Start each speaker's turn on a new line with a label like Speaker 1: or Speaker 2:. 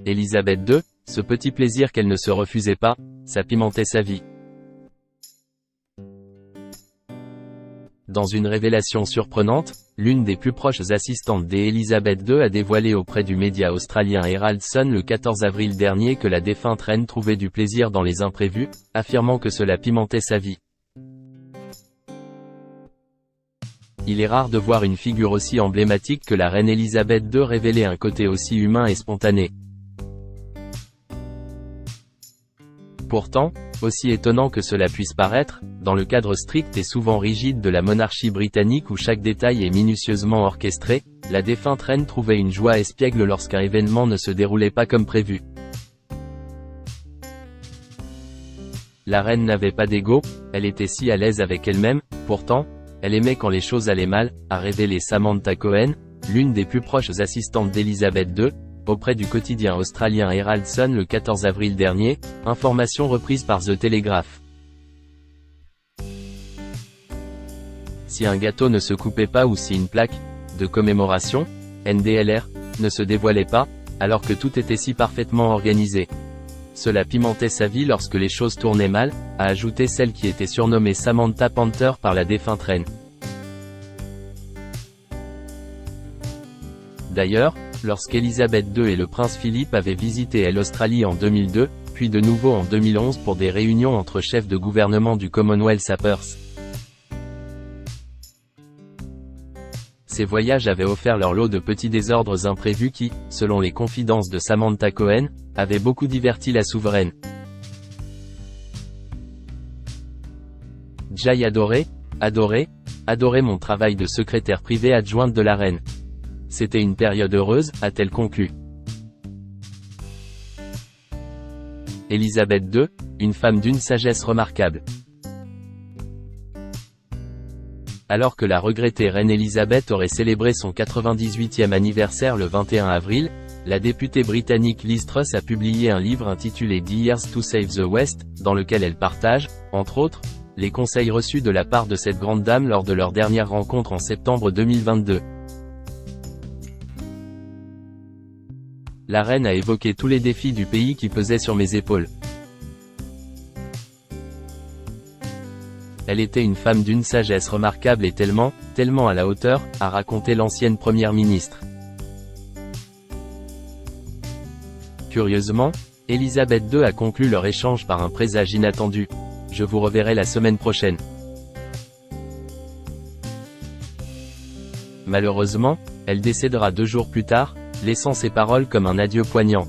Speaker 1: Élisabeth II, ce petit plaisir qu'elle ne se refusait pas, ça pimentait sa vie. Dans une révélation surprenante, l'une des plus proches assistantes d'Élisabeth II a dévoilé auprès du média australien Herald Sun le 14 avril dernier que la défunte reine trouvait du plaisir dans les imprévus, affirmant que cela pimentait sa vie. Il est rare de voir une figure aussi emblématique que la reine Élisabeth II révéler un côté aussi humain et spontané. Pourtant, aussi étonnant que cela puisse paraître, dans le cadre strict et souvent rigide de la monarchie britannique où chaque détail est minutieusement orchestré, la défunte reine trouvait une joie espiègle lorsqu'un événement ne se déroulait pas comme prévu. La reine n'avait pas d'ego, elle était si à l'aise avec elle-même, pourtant, elle aimait quand les choses allaient mal, a révélé Samantha Cohen, l'une des plus proches assistantes d'Élisabeth II, auprès du quotidien australien Herald Sun le 14 avril dernier, information reprise par The Telegraph. Si un gâteau ne se coupait pas ou si une plaque de commémoration, NDLR, ne se dévoilait pas, alors que tout était si parfaitement organisé. Cela pimentait sa vie lorsque les choses tournaient mal, a ajouté celle qui était surnommée Samantha Panther par la défunte reine. D'ailleurs, lorsqu'Élisabeth II et le prince Philippe avaient visité l'Australie en 2002, puis de nouveau en 2011 pour des réunions entre chefs de gouvernement du Commonwealth Sapers. Ces voyages avaient offert leur lot de petits désordres imprévus qui, selon les confidences de Samantha Cohen, avaient beaucoup diverti la souveraine. J'ai adoré mon travail de secrétaire privée adjointe de la reine. C'était une période heureuse, a-t-elle conclu. Élisabeth II, une femme d'une sagesse remarquable. Alors que la regrettée reine Élisabeth aurait célébré son 98e anniversaire le 21 avril, la députée britannique Liz Truss a publié un livre intitulé 10 Years to Save the West, dans lequel elle partage, entre autres, les conseils reçus de la part de cette grande dame lors de leur dernière rencontre en septembre 2022. La reine a évoqué tous les défis du pays qui pesaient sur mes épaules. Elle était une femme d'une sagesse remarquable et tellement à la hauteur, a raconté l'ancienne première ministre. Curieusement, Élisabeth II a conclu leur échange par un présage inattendu. Je vous reverrai la semaine prochaine. Malheureusement, elle décédera 2 jours plus tard, laissant ses paroles comme un adieu poignant.